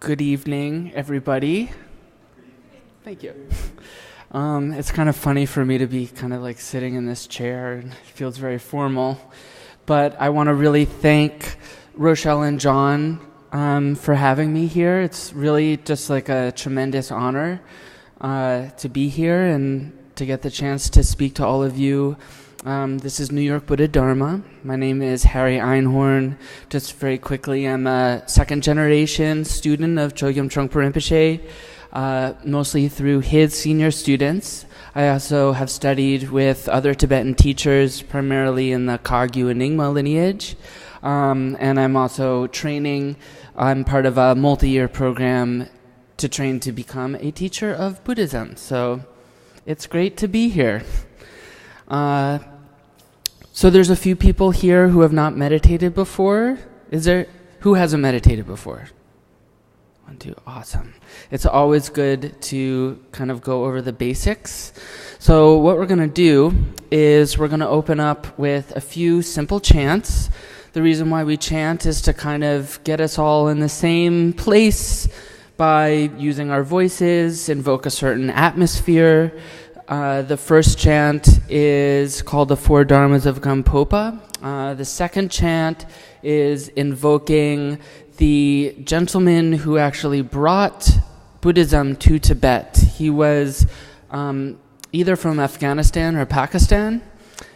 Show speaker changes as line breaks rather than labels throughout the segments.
Good evening, everybody. Thank you. It's kind of funny for me to be kind of like sitting in this chair, and it feels very formal. But I want to really thank Rochelle and John for having me here. It's really just like a tremendous honor to be here and to get the chance to speak to all of you. This is New York Buddha Dharma. My name is Harry Einhorn. Just very quickly, I'm a second-generation student of Chögyam Trungpa Rinpoche, mostly through his senior students. I also have studied with other Tibetan teachers, primarily in the Kagyu and Nyingma lineage. And I'm also training. I'm part of a multi-year program to train to become a teacher of Buddhism. So it's great to be here. So there's a few people here who have not meditated before. Who hasn't meditated before? 1, 2, awesome. It's always good to kind of go over the basics. So what we're going to do is we're going to open up with a few simple chants. The reason why we chant is to kind of get us all in the same place by using our voices, invoke a certain atmosphere. The first chant is called the Four Dharmas of Gampopa. The second chant is invoking the gentleman who actually brought Buddhism to Tibet. He was either from Afghanistan or Pakistan,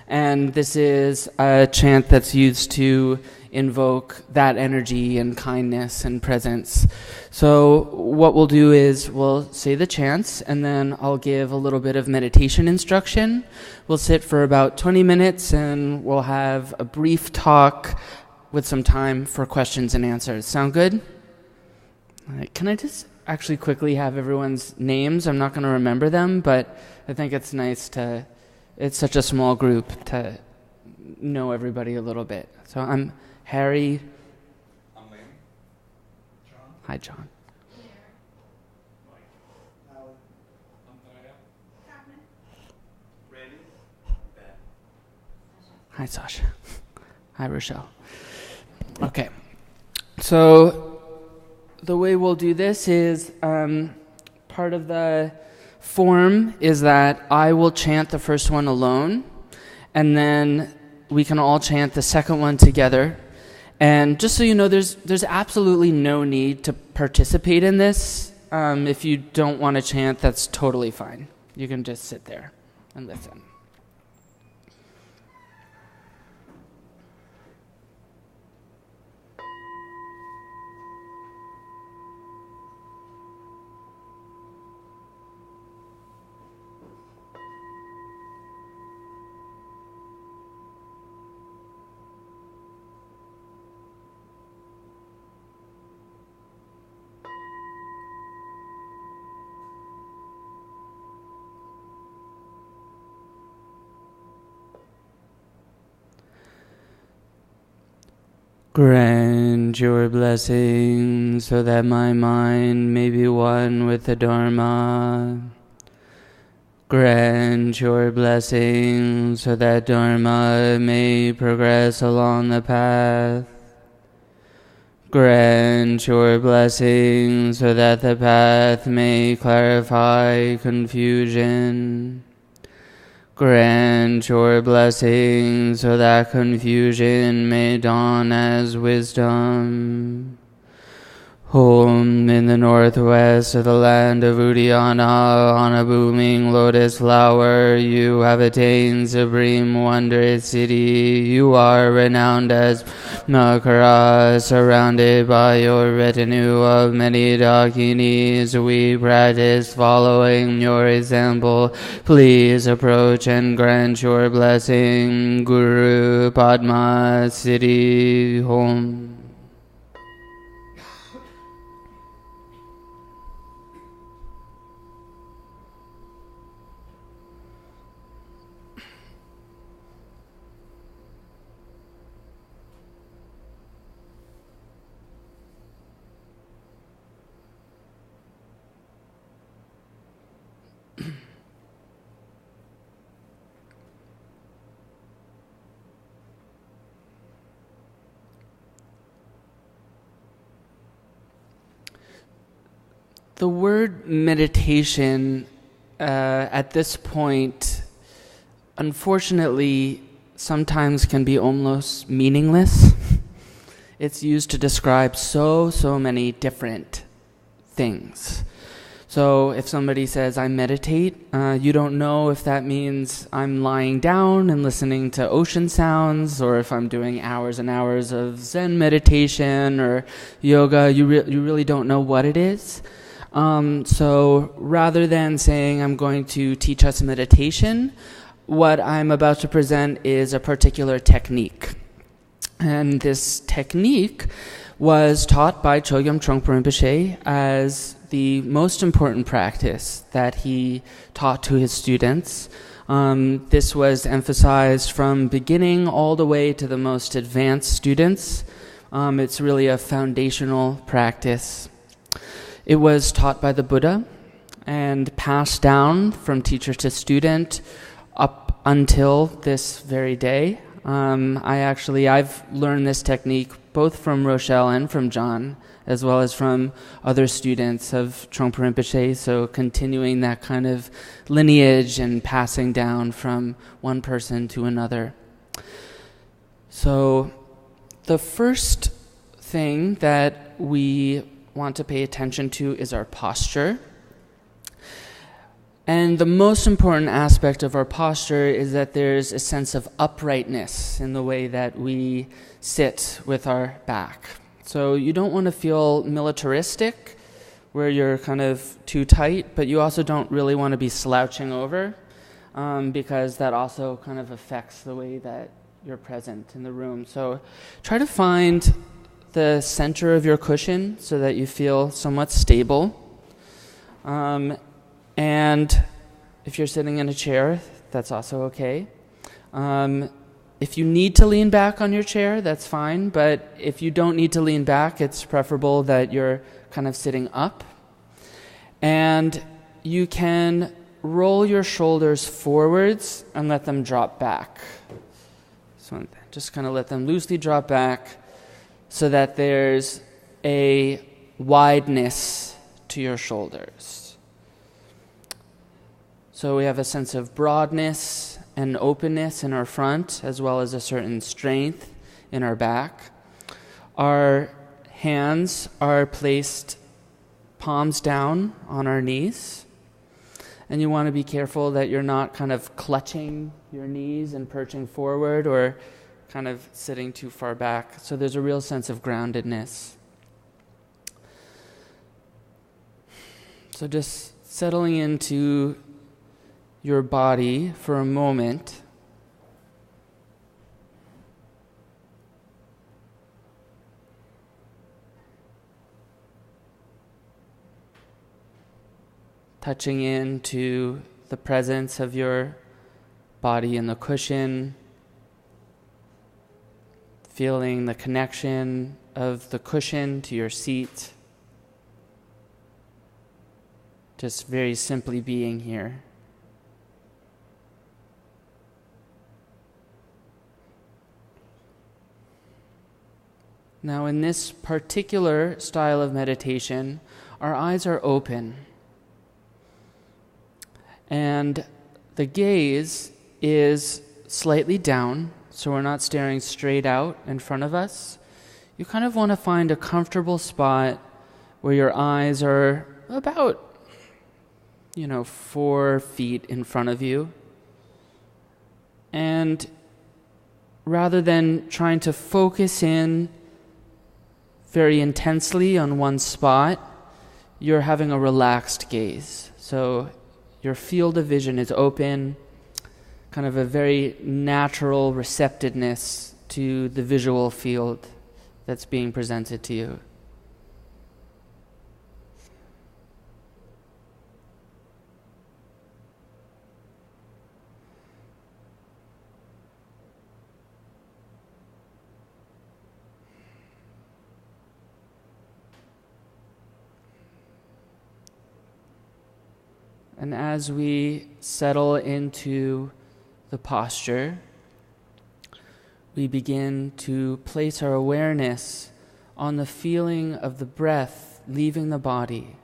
and this is a chant that's used to invoke that energy and kindness and presence. So what we'll do is we'll say the chants, and then I'll give a little bit of meditation instruction. We'll sit for about 20 minutes, and we'll have a brief talk with some time for questions and answers. Sound good? All right. Can I just actually quickly have everyone's names? I'm not going to remember them, but I think it's nice it's such a small group to know everybody a little bit. So I'm Harry.
I'm Lane. John.
Hi, John.
Mike. Howard. Antonio. Catherine. Randy. Ben.
Hi, Sasha. Hi, Rochelle. Okay. So the way we'll do this is part of the form is that I will chant the first one alone, and then we can all chant the second one together. And just so you know, there's absolutely no need to participate in this. If you don't want to chant, that's totally fine. You can just sit there and listen. Grant your blessing so that my mind may be one with the Dharma. Grant your blessing so that Dharma may progress along the path. Grant your blessing so that the path may clarify confusion. Grant your blessing so that confusion may dawn as wisdom. Home in the northwest of the land of Uddiyana, on a booming lotus flower, you have attained supreme wondrous city. You are renowned as Makara, surrounded by your retinue of many Dakinis. We practice following your example. Please approach and grant your blessing. Guru Padma Siddhi Home. the word meditation at this point, unfortunately, sometimes can be almost meaningless. It's used to describe so many different things. So if somebody says, I meditate, you don't know if that means I'm lying down and listening to ocean sounds, or if I'm doing hours and hours of Zen meditation or yoga. You really don't know what it is. So rather than saying I'm going to teach us meditation, what I'm about to present is a particular technique. And this technique was taught by Chögyam Trungpa Rinpoche as the most important practice that he taught to his students. This was emphasized from beginning all the way to the most advanced students. It's really a foundational practice. It was taught by the Buddha and passed down from teacher to student up until this very day. I've learned this technique both from Rochelle and from John, as well as from other students of Trungpa Rinpoche, so continuing that kind of lineage and passing down from one person to another. So the first thing that we want to pay attention to is our posture. And the most important aspect of our posture is that there's a sense of uprightness in the way that we sit with our back. So you don't want to feel militaristic, where you're kind of too tight, but you also don't really want to be slouching over, because that also kind of affects the way that you're present in the room. So try to find the center of your cushion so that you feel somewhat stable. And if you're sitting in a chair, that's also okay. If you need to lean back on your chair, that's fine. But if you don't need to lean back, it's preferable that you're kind of sitting up. And you can roll your shoulders forwards and let them drop back. So just kind of let them loosely drop back so that there's a wideness to your shoulders. So we have a sense of broadness and openness in our front, as well as a certain strength in our back. Our hands are placed palms down on our knees. And you want to be careful that you're not kind of clutching your knees and perching forward or kind of sitting too far back. So there's a real sense of groundedness. So just settling into your body for a moment. Touching into the presence of your body in the cushion, feeling the connection of the cushion to your seat, just very simply being here. Now, in this particular style of meditation, our eyes are open. And the gaze is slightly down, so we're not staring straight out in front of us. You kind of want to find a comfortable spot where your eyes are about, 4 feet in front of you. And rather than trying to focus in very intensely on one spot, you're having a relaxed gaze. So your field of vision is open, kind of a very natural receptiveness to the visual field that's being presented to you. And as we settle into the posture, we begin to place our awareness on the feeling of the breath leaving the body.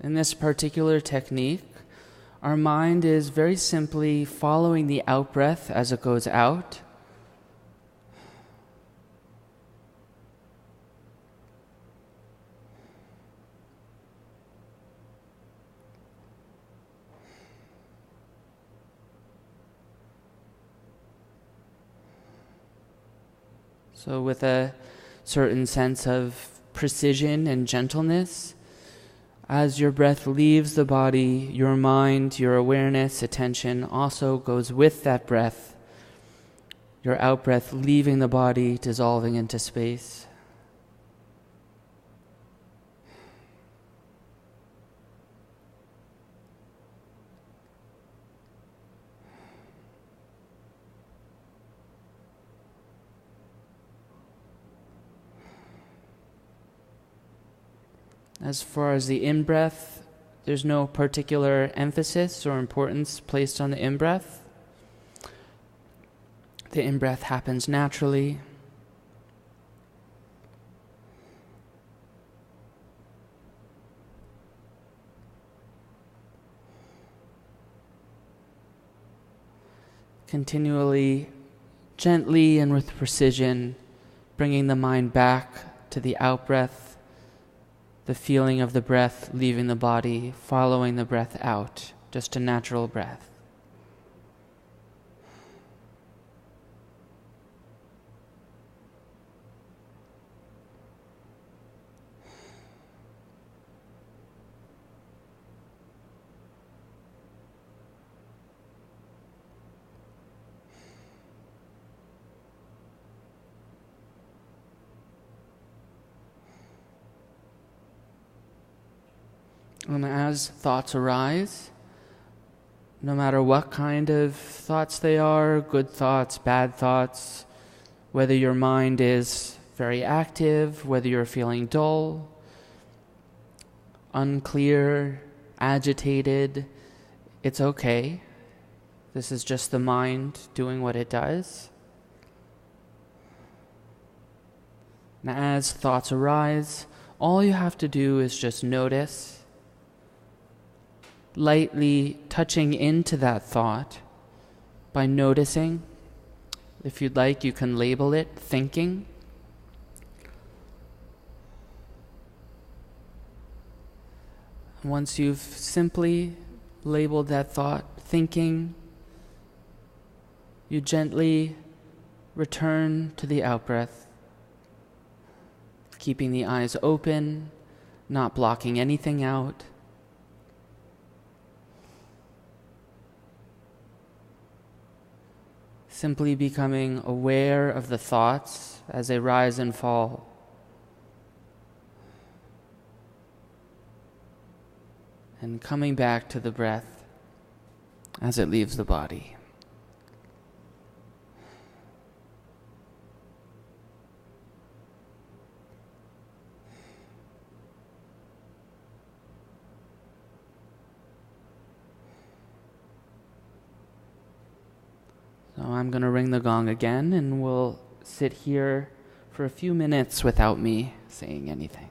In this particular technique, our mind is very simply following the out-breath as it goes out. So with a certain sense of precision and gentleness, as your breath leaves the body, your mind, your awareness, attention also goes with that breath. Your out-breath leaving the body, dissolving into space. As far as the in-breath, there's no particular emphasis or importance placed on the in-breath. The in-breath happens naturally. Continually, gently and with precision, bringing the mind back to the out-breath, the feeling of the breath leaving the body, following the breath out, just a natural breath. And as thoughts arise, no matter what kind of thoughts they are, good thoughts, bad thoughts, whether your mind is very active, whether you're feeling dull, unclear, agitated, it's okay. This is just the mind doing what it does. And as thoughts arise, all you have to do is just notice, lightly touching into that thought by noticing. If you'd like, you can label it thinking. Once you've simply labeled that thought thinking, you gently return to the out-breath, keeping the eyes open, not blocking anything out. Simply becoming aware of the thoughts as they rise and fall. And coming back to the breath as it leaves the body. So I'm going to ring the gong again, and we'll sit here for a few minutes without me saying anything.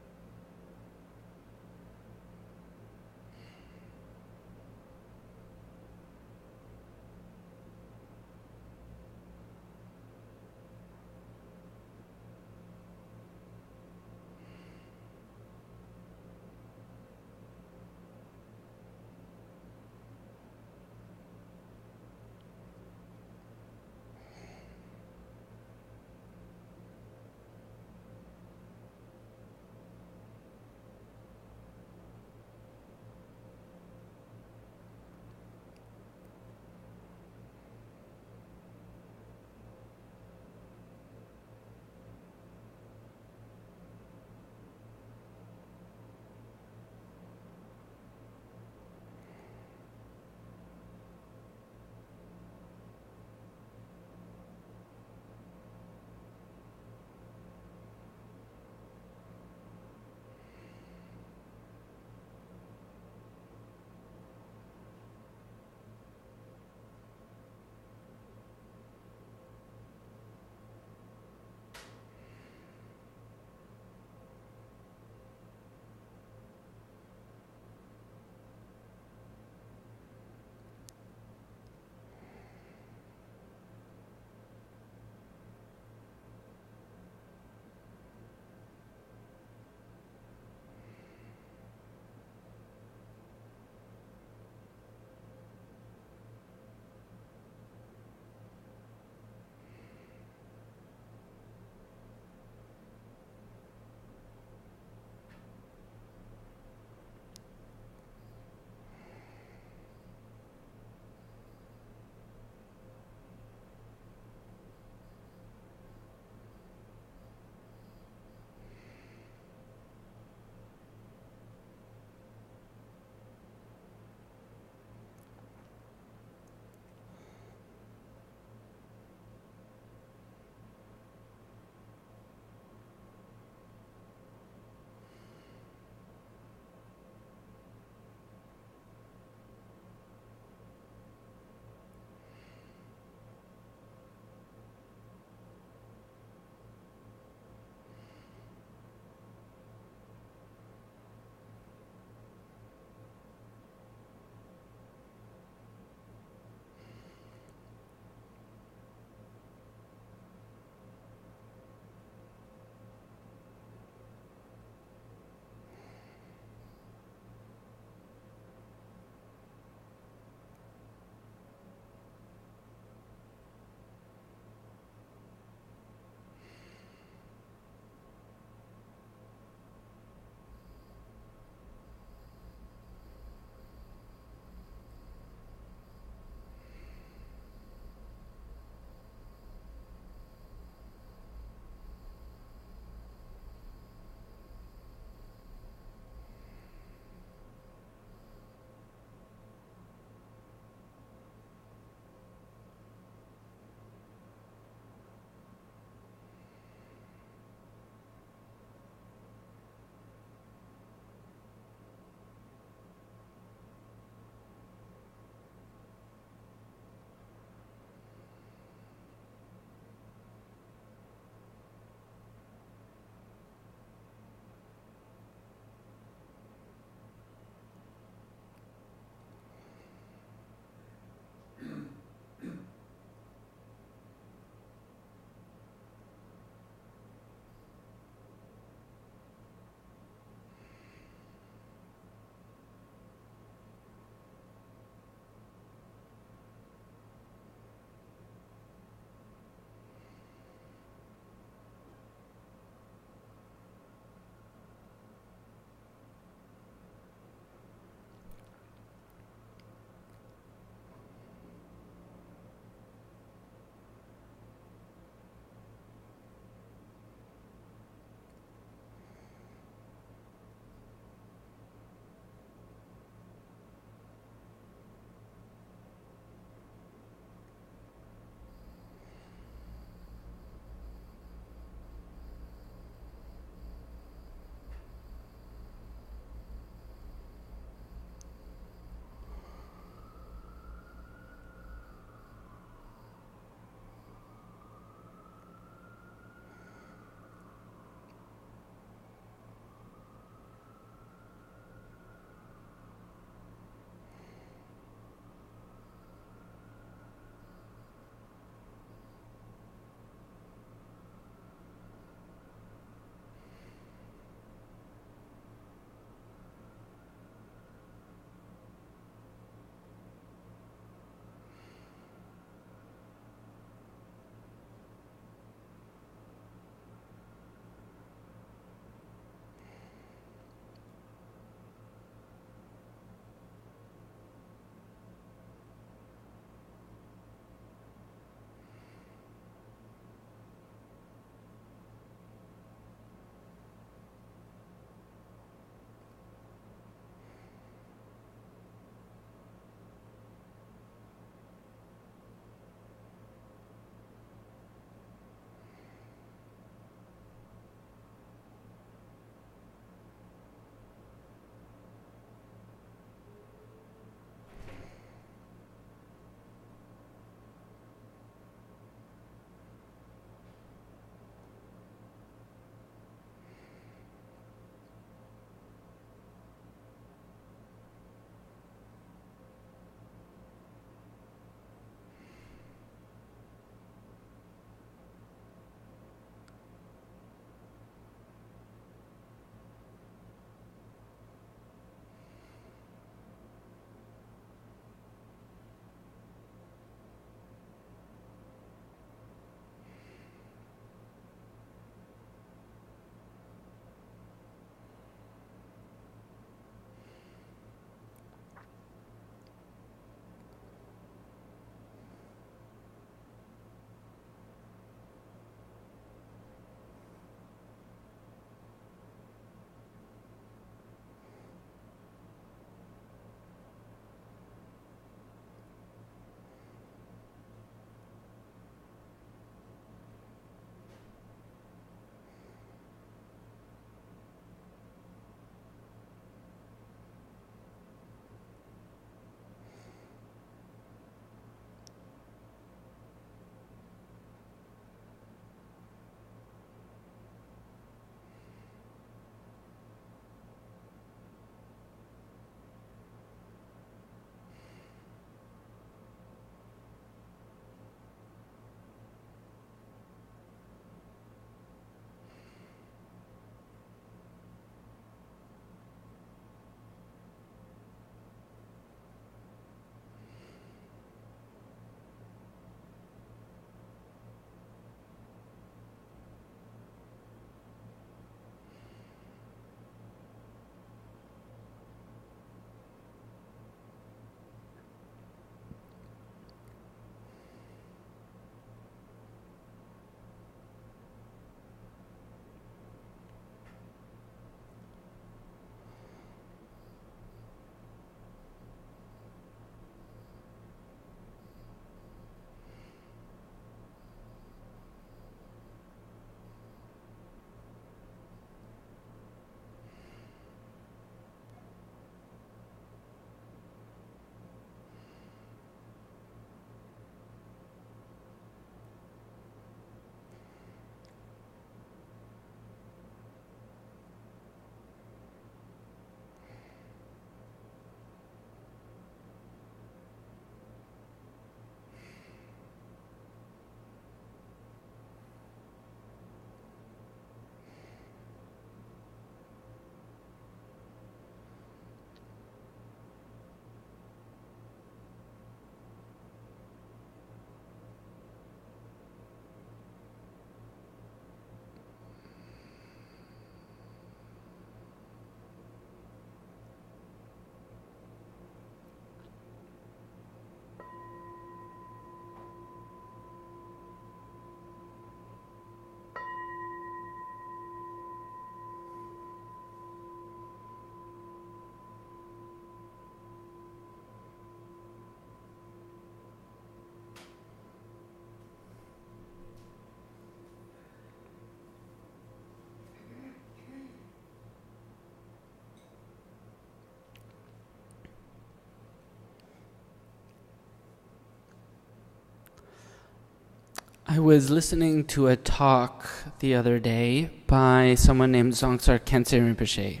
I was listening to a talk the other day by someone named Dzongtsar Khyentse Rinpoche.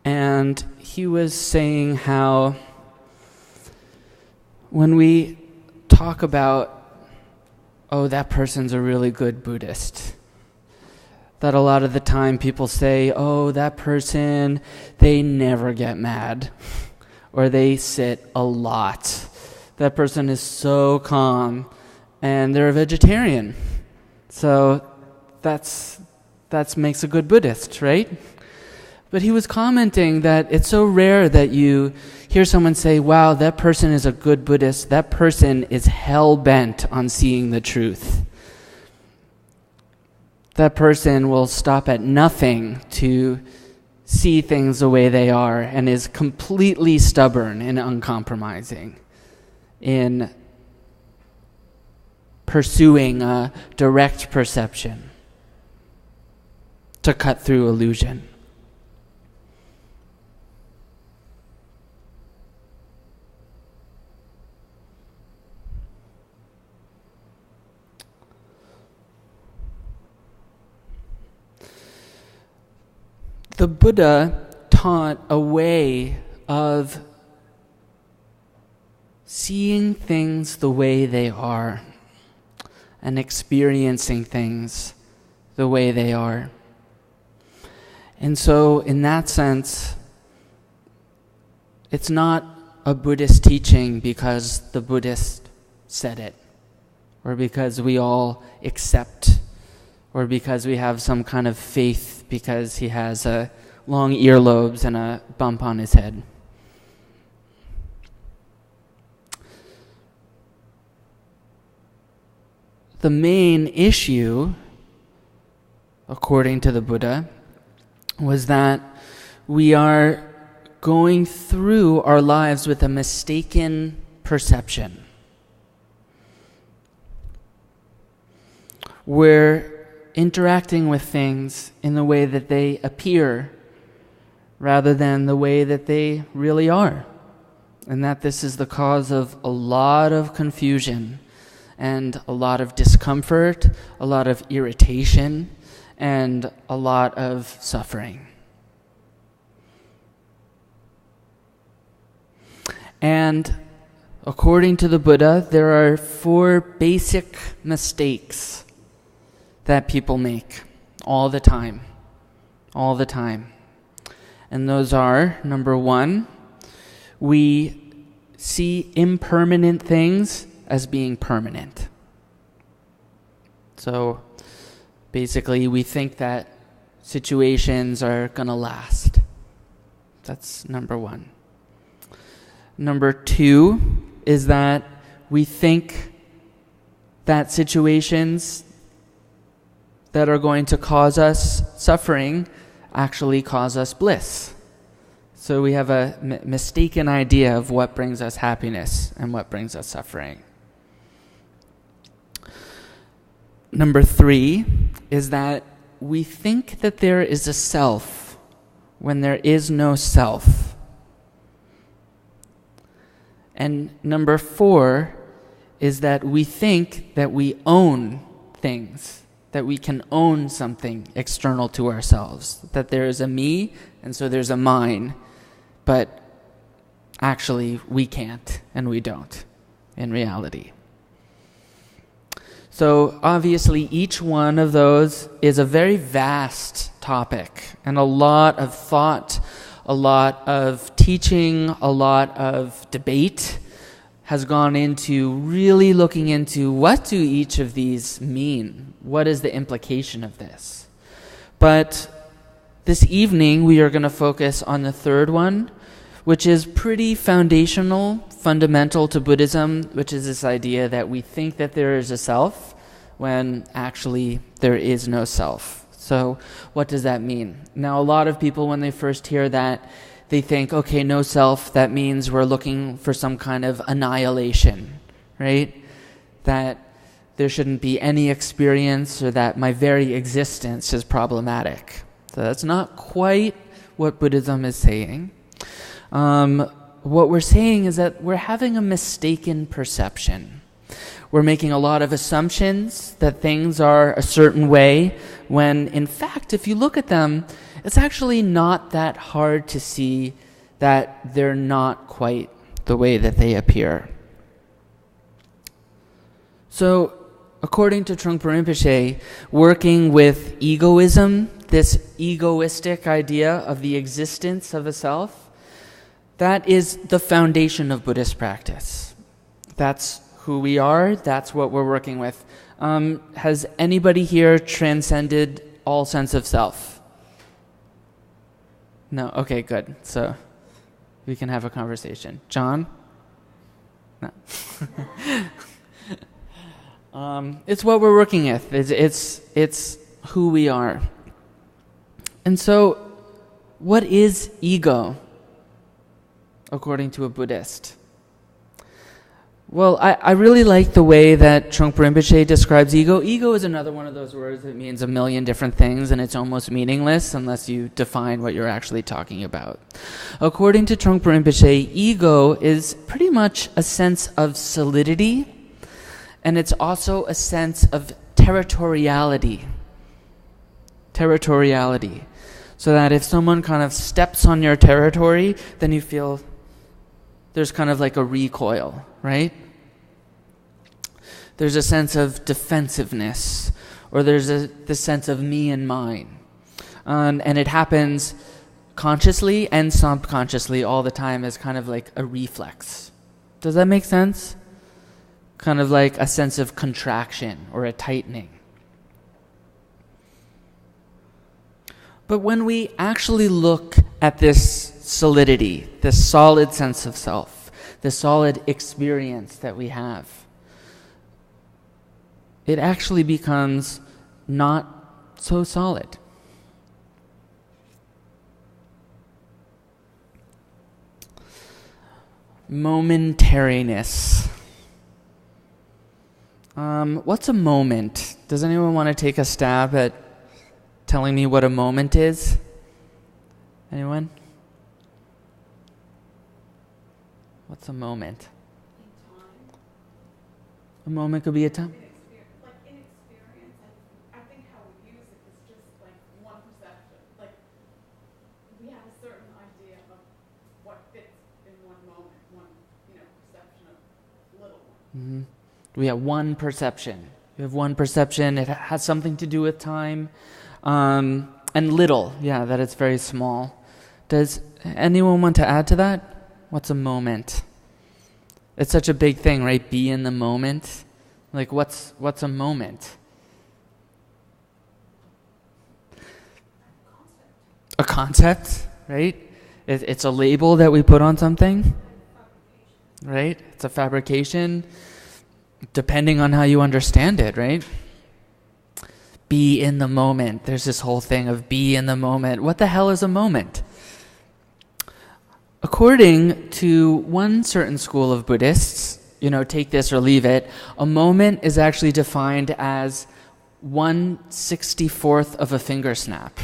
And he was saying how when we talk about, oh, that person's a really good Buddhist, that a lot of the time people say, oh, that person, they never get mad, or they sit a lot. That person is so calm, and they're a vegetarian. So that makes a good Buddhist, right? But he was commenting that it's so rare that you hear someone say, wow, that person is a good Buddhist. That person is hell-bent on seeing the truth. That person will stop at nothing to see things the way they are and is completely stubborn and uncompromising in pursuing a direct perception to cut through illusion. The Buddha taught a way of seeing things the way they are and experiencing things the way they are. And so, in that sense, it's not a Buddhist teaching because the Buddhist said it, or because we all accept, or because we have some kind of faith because he has long earlobes and a bump on his head. The main issue, according to the Buddha, was that we are going through our lives with a mistaken perception. We're interacting with things in the way that they appear rather than the way that they really are. And that this is the cause of a lot of confusion and a lot of discomfort, a lot of irritation, and a lot of suffering. And according to the Buddha, there are 4 basic mistakes that people make all the time. And those are, number 1, we see impermanent things as being permanent. So basically, we think that situations are going to last. That's number 1. Number 2 is that we think that situations that are going to cause us suffering actually cause us bliss. So we have a mistaken idea of what brings us happiness and what brings us suffering. Number 3 is that we think that there is a self when there is no self. And number 4 is that we think that we own things, that we can own something external to ourselves, that there is a me and so there's a mine, but actually we can't and we don't in reality. So obviously each one of those is a very vast topic and a lot of thought, a lot of teaching, a lot of debate has gone into really looking into what do each of these mean? What is the implication of this? But this evening we are going to focus on the 3rd one, which is pretty fundamental to Buddhism, which is this idea that we think that there is a self when actually there is no self. So what does that mean? Now, a lot of people, when they first hear that, they think, okay, no self, that means we're looking for some kind of annihilation, right? That there shouldn't be any experience or that my very existence is problematic. So that's not quite what Buddhism is saying. What we're saying is that we're having a mistaken perception. we're making a lot of assumptions that things are a certain way, when in fact, if you look at them, it's actually not that hard to see that they're not quite the way that they appear. So, according to Trungpa Rinpoche, working with egoism, this egoistic idea of the existence of a self, that is the foundation of Buddhist practice. That's who we are, that's what we're working with. Has anybody here transcended all sense of self? No? Okay, good. So we can have a conversation. John? No. It's what we're working with. It's who we are. And so, what is ego, according to a Buddhist? Well, I really like the way that Trungpa Rinpoche describes ego. Ego is another one of those words that means a million different things, and it's almost meaningless unless you define what you're actually talking about. According to Trungpa Rinpoche, ego is pretty much a sense of solidity, and it's also a sense of territoriality. Territoriality. So that if someone kind of steps on your territory, then you feel there's kind of like a recoil, right? There's a sense of defensiveness, or there's this sense of me and mine. And it happens consciously and subconsciously all the time as kind of like a reflex. Does that make sense? Kind of like a sense of contraction or a tightening. But when we actually look at this solidity, this solid sense of self, the solid experience that we have, it actually becomes not so solid. Momentariness. What's a moment? Does anyone want to take a stab at telling me what a moment is? Anyone? What's a moment? A moment could be a time.
Like in experience, I think how we use it is just like one perception. Like we have a certain idea of what fits in one moment, one perception of little one.
Mm-hmm. We have one perception. We have one perception. It has something to do with time, and little. Yeah, that it's very small. Does anyone want to add to that? What's a moment? It's such a big thing, right? Be in the moment. Like, what's a moment? A concept, right? It's a label that we put on something, right? It's a fabrication, depending on how you understand it, right? Be in the moment. There's this whole thing of be in the moment. What the hell is a moment? According to one certain school of Buddhists, take this or leave it, a moment is actually defined as 1/64th of a finger snap.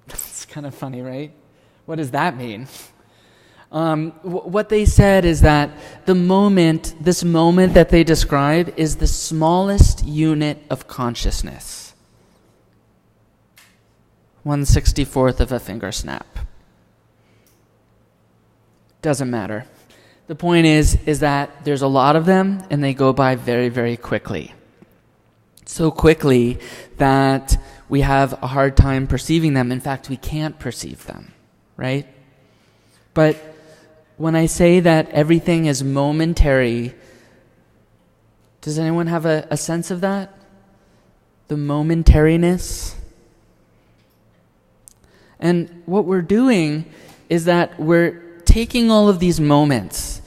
It's kind of funny, right? What does that mean? What they said is that this moment that they describe is the smallest unit of consciousness. 1/64th of a finger snap. Doesn't matter. The point is that there's a lot of them and they go by very, very quickly. So quickly that we have a hard time perceiving them. In fact, we can't perceive them, right? But when I say that everything is momentary, does anyone have a sense of that? The momentariness? And what we're doing is that we're taking all of these moments,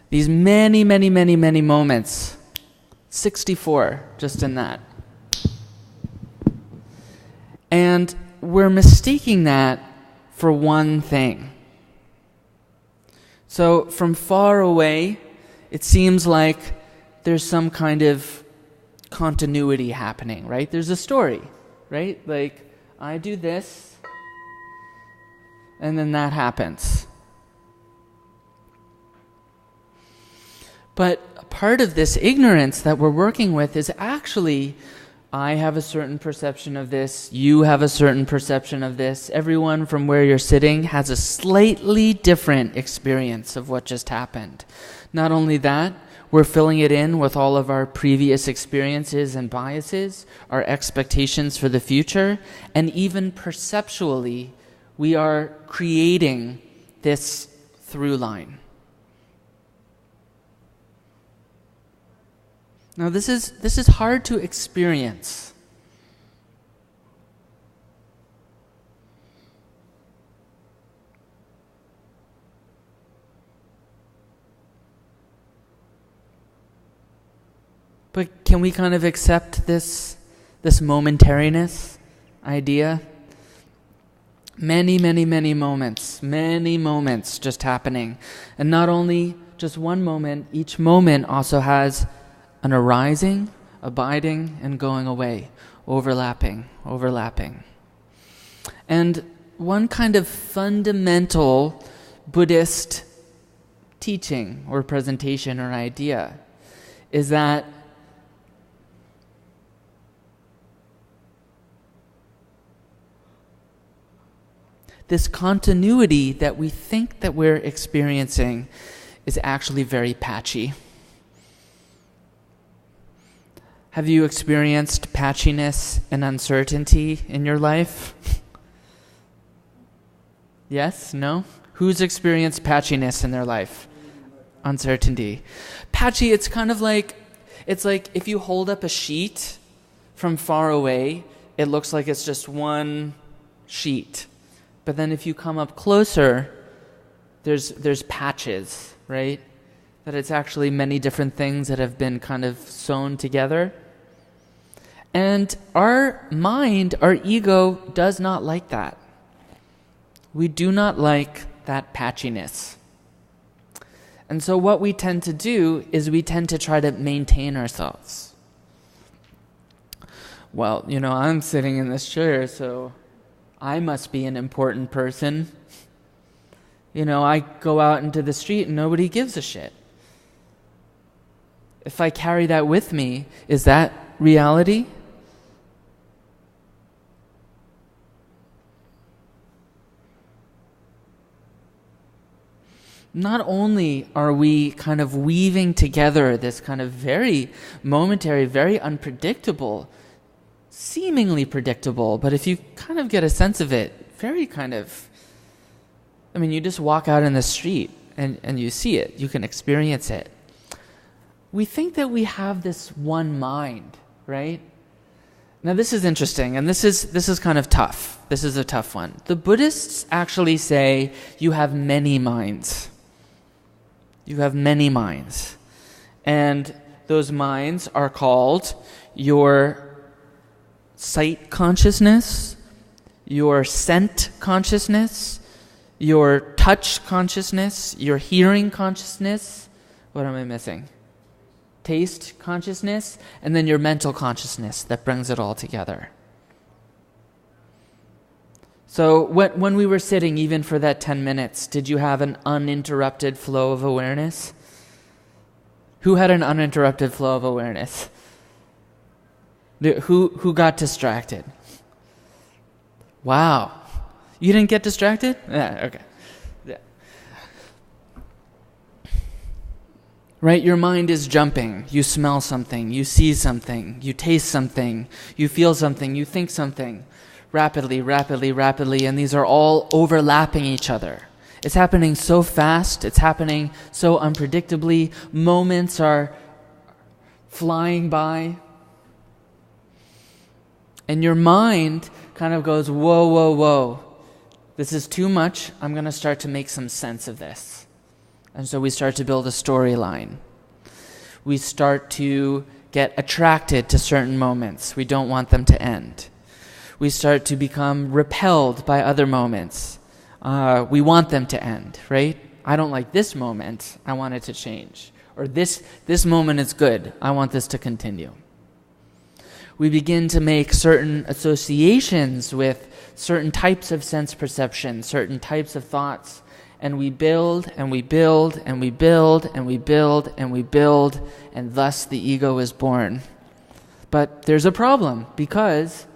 these many, many, many, many moments, 64 just in that, and we're mistaking that for one thing. So from far away, it seems like there's some kind of continuity happening, right? There's a story, right? Like, I do this, and then that happens. But part of this ignorance that we're working with is actually, I have a certain perception of this, you have a certain perception of this, everyone from where you're sitting has a slightly different experience of what just happened. Not only that, we're filling it in with all of our previous experiences and biases, our expectations for the future, and even perceptually, we are creating this through line. Now this is hard to experience. But can we kind of accept this momentariness idea? Many moments just happening. And not only just one moment, each moment also has an arising, abiding, and going away, overlapping. And one kind of fundamental Buddhist teaching or presentation or idea is that this continuity that we think that we're experiencing is actually very patchy. Have you experienced patchiness and uncertainty in your life? Yes? No? Who's experienced patchiness in their life? Uncertainty. Patchy, it's kind of like, it's like if you hold up a sheet from far away, it looks like it's just one sheet. But then if you come up closer, there's patches, right? That it's actually many different things that have been kind of sewn together. And our mind, our ego, does not like that. We do not like that patchiness. And so what we tend to do is we tend to try to maintain ourselves. Well, I'm sitting in this chair, so I must be an important person. I go out into the street and nobody gives a shit. If I carry that with me, is that reality? Not only are we kind of weaving together this kind of very momentary, very unpredictable, seemingly predictable, but if you kind of get a sense of it, very kind of, you just walk out in the street and you see it, you can experience it. We think that we have this one mind, right? Now this is interesting, and this is kind of tough. This is a tough one. The Buddhists actually say you have many minds. You have many minds. And those minds are called your sight consciousness, your scent consciousness, your touch consciousness, your hearing consciousness. What am I missing? Taste consciousness, and then your mental consciousness that brings it all together. So when we were sitting, even for that 10 minutes, did you have an uninterrupted flow of awareness? Who had an uninterrupted flow of awareness? Who got distracted? Wow. You didn't get distracted? Yeah, okay. Yeah. Right? Your mind is jumping. You smell something. You see something. You taste something. You feel something. You think something. Rapidly, and these are all overlapping each other. It's happening so fast. It's happening so unpredictably. Moments are flying by. And your mind kind of goes, whoa. This is too much. I'm going to start to make some sense of this. And so we start to build a storyline. We start to get attracted to certain moments. We don't want them to end. We start to become repelled by other moments. We want them to end, right? I don't like this moment. I want it to change. Or this moment is good. I want this to continue. We begin to make certain associations with certain types of sense perception, certain types of thoughts, And we build, and we build, and we build, and we build, and we build, and thus the ego is born. But there's a problem, because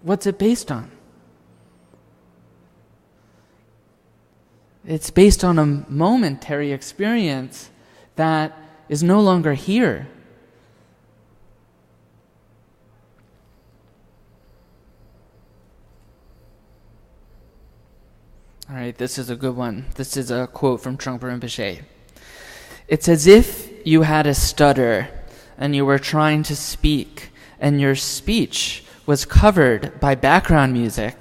what's it based on? It's based on a momentary experience that is no longer here. All right, this is a good one. This is a quote from Trungpa Rinpoche. It's as if you had a stutter and you were trying to speak, and your speech was covered by background music,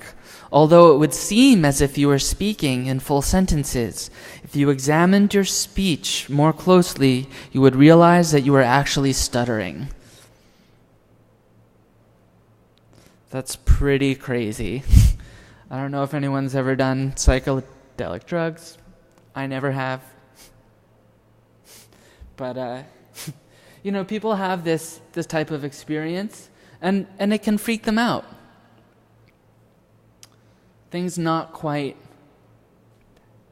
although it would seem as if you were speaking in full sentences. If you examined your speech more closely, you would realize that you were actually stuttering. That's pretty crazy. I don't know if anyone's ever done psychedelic drugs. I never have. But, people have this type of experience, and it can freak them out. Things not quite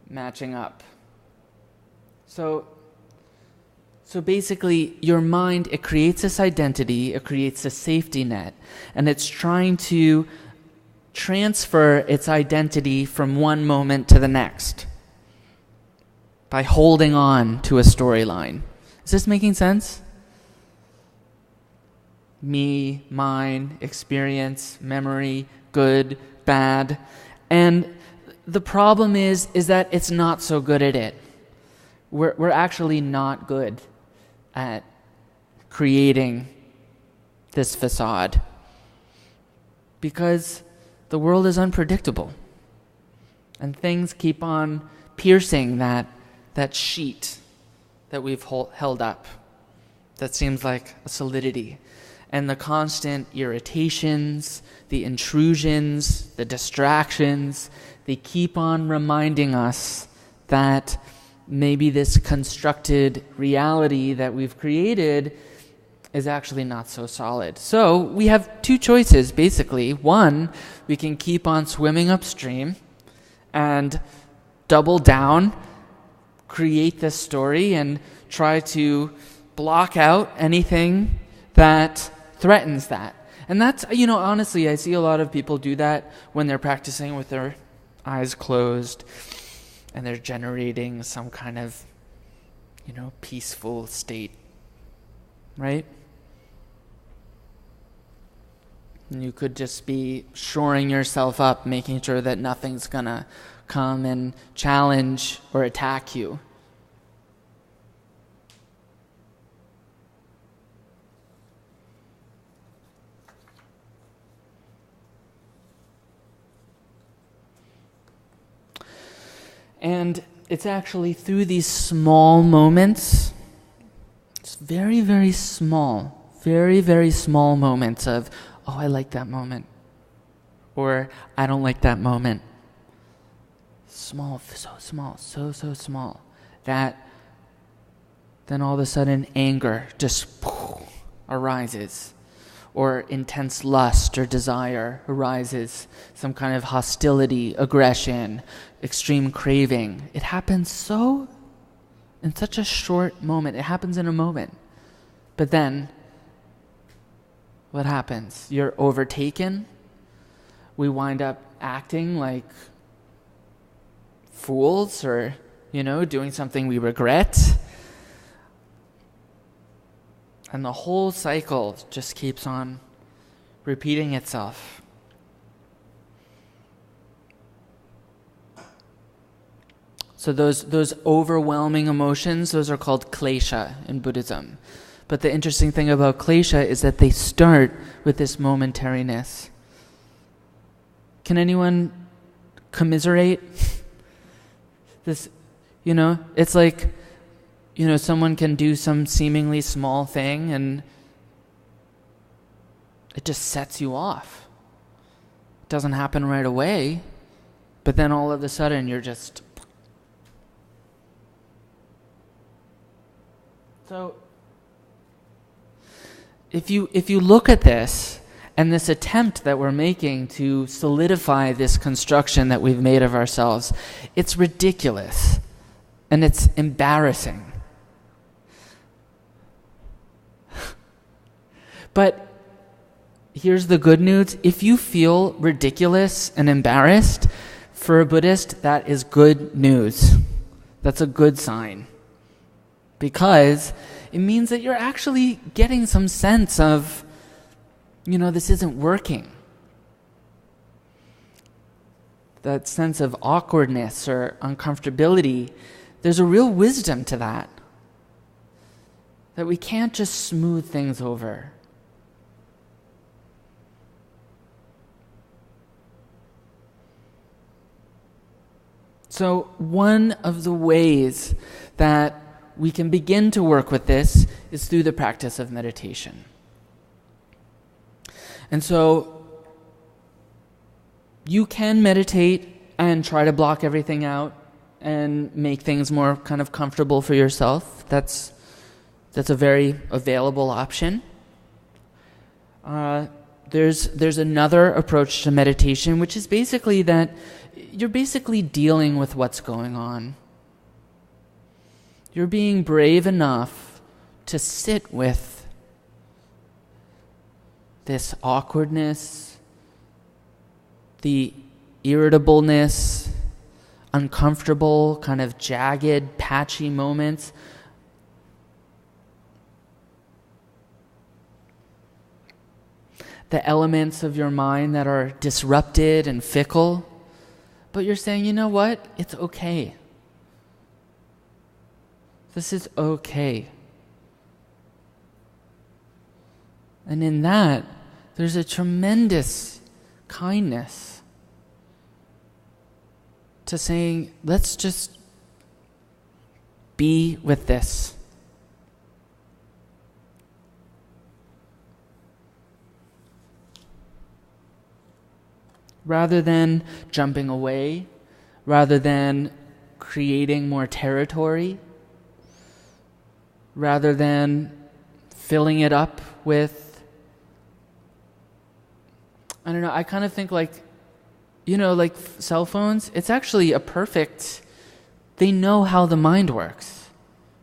matching up. So basically, your mind, it creates this identity, it creates a safety net, and it's trying to transfer its identity from one moment to the next by holding on to a storyline. Is this making sense? Me, mine, experience, memory, good, bad. And the problem is that it's not so good at it. We're actually not good at creating this facade, because the world is unpredictable, and things keep on piercing that sheet that we've held up that seems like a solidity. And the constant irritations, the intrusions, the distractions, they keep on reminding us that maybe this constructed reality that we've created is actually not so solid. So we have two choices, basically. One, we can keep on swimming upstream and double down, create this story, and try to block out anything that threatens that. And that's, honestly, I see a lot of people do that when they're practicing with their eyes closed and they're generating some kind of, peaceful state, right? And you could just be shoring yourself up, making sure that nothing's gonna come and challenge or attack you. And it's actually through these small moments, it's very, very small moments of, oh, I like that moment, or I don't like that moment. Small, so small, that then all of a sudden anger just arises, or intense lust or desire arises, some kind of hostility, aggression, extreme craving. It happens in such a short moment. It happens in a moment. But then, what happens? You're overtaken. We wind up acting like fools, or, doing something we regret. And the whole cycle just keeps on repeating itself. So those overwhelming emotions, those are called klesha in Buddhism. But the interesting thing about klesha is that they start with this momentariness. Can anyone commiserate? This, it's like, someone can do some seemingly small thing and it just sets you off. It doesn't happen right away, but then all of a sudden you're just... So if you look at this and this attempt that we're making to solidify this construction that we've made of ourselves, it's ridiculous and it's embarrassing. But here's the good news. If you feel ridiculous and embarrassed, for a Buddhist, that is good news. That's a good sign. Because it means that you're actually getting some sense of, this isn't working. That sense of awkwardness or uncomfortability, there's a real wisdom to that. That we can't just smooth things over. So one of the ways that we can begin to work with this is through the practice of meditation. And so you can meditate and try to block everything out and make things more kind of comfortable for yourself. That's a very available option. There's another approach to meditation, which is basically that you're basically dealing with what's going on. You're being brave enough to sit with this awkwardness, the irritableness, uncomfortable, kind of jagged, patchy moments. The elements of your mind that are disrupted and fickle. But you're saying, you know what? It's okay. This is okay. And in that, there's a tremendous kindness to saying, let's just be with this. Rather than jumping away, rather than creating more territory, rather than filling it up with, I kind of think like cell phones, it's actually they know how the mind works,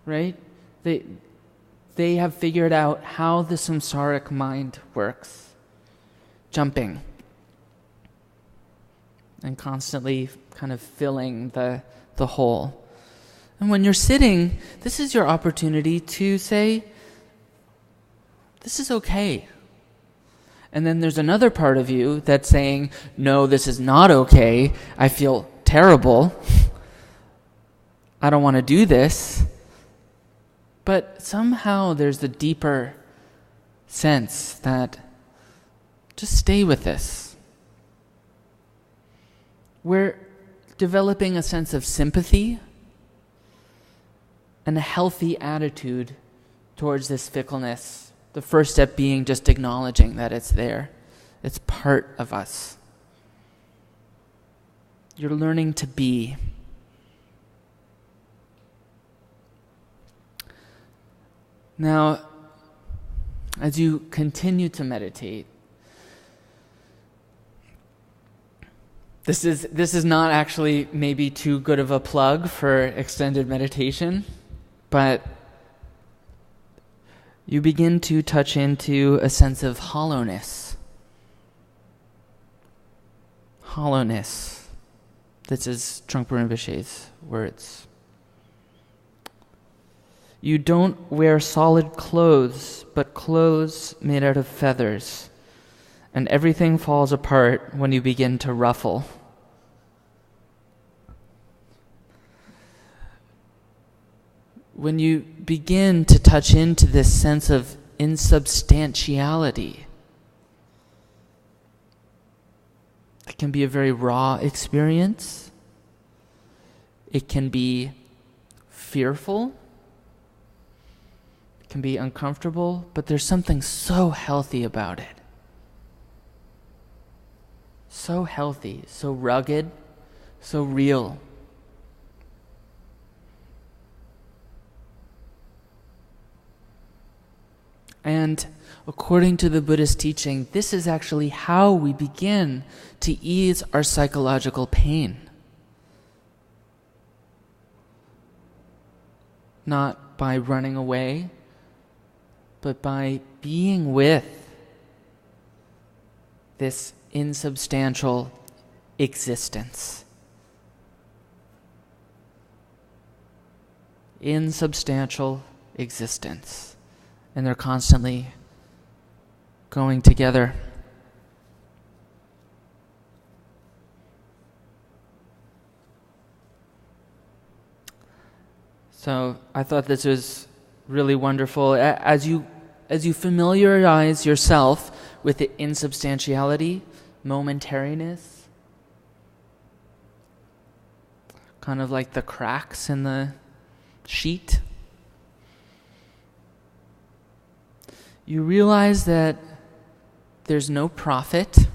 right? They have figured out how the samsaric mind works, jumping and constantly kind of filling the hole. And when you're sitting, this is your opportunity to say, this is okay. And then there's another part of you that's saying, no, this is not okay. I feel terrible. I don't want to do this. But somehow there's the deeper sense that just stay with this. We're developing a sense of sympathy and a healthy attitude towards this fickleness. The first step being just acknowledging that it's there. It's part of us. You're learning to be. Now, as you continue to meditate, This is not actually maybe too good of a plug for extended meditation, but you begin to touch into a sense of hollowness. Hollowness. This is Trungpa Rinpoche's words. You don't wear solid clothes, but clothes made out of feathers, and everything falls apart when you begin to ruffle. When you begin to touch into this sense of insubstantiality, it can be a very raw experience. It can be fearful. It can be uncomfortable, but there's something so healthy about it. So healthy, so rugged, so real. And according to the Buddhist teaching, this is actually how we begin to ease our psychological pain. Not by running away, but by being with this insubstantial existence. Insubstantial existence. And they're constantly going together. So I thought this was really wonderful. As you familiarize yourself with the insubstantiality, momentariness, kind of like the cracks in the sheet, you realize that there's no profit,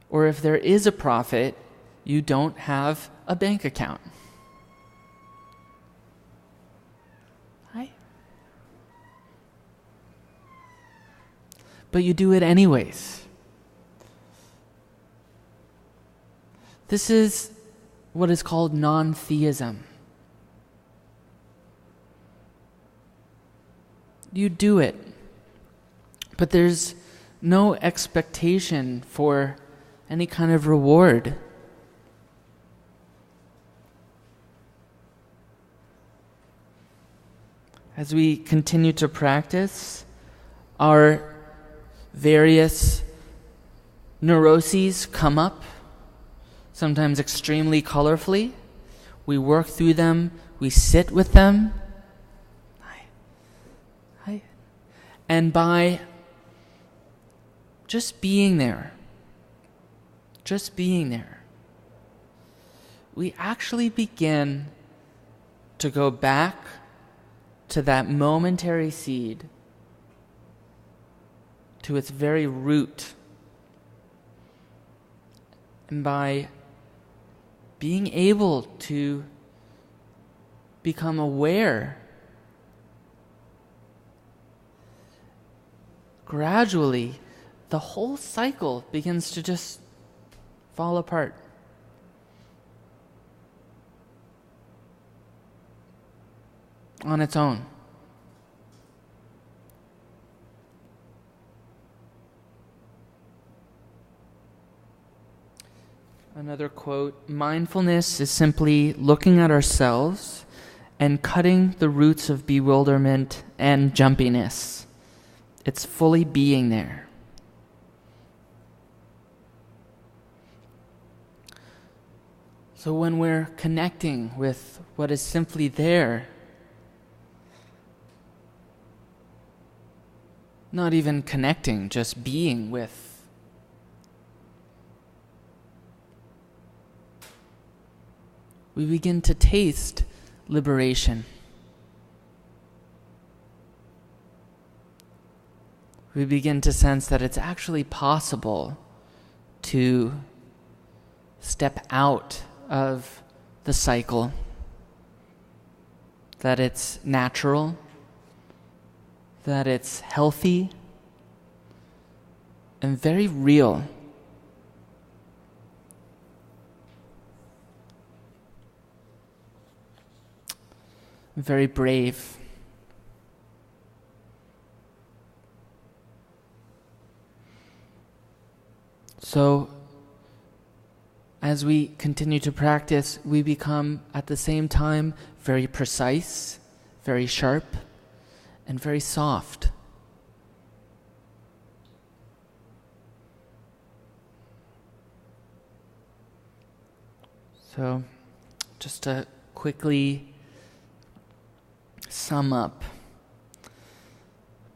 or if there is a profit, you don't have a bank account. Right? But you do it anyways. This is what is called non-theism. You do it, but there's no expectation for any kind of reward. As we continue to practice, our various neuroses come up, sometimes extremely colorfully. We work through them, we sit with them. And by just being there, we actually begin to go back to that momentary seed, to its very root. And by being able to become aware, gradually, the whole cycle begins to just fall apart. On its own. Another quote, mindfulness is simply looking at ourselves and cutting the roots of bewilderment and jumpiness. It's fully being there. So when we're connecting with what is simply there, not even connecting, just being with, we begin to taste liberation. We begin to sense that it's actually possible to step out of the cycle, that it's natural, that it's healthy, and very real. Very brave. So, as we continue to practice, we become at the same time very precise, very sharp, and very soft. So, just to quickly sum up,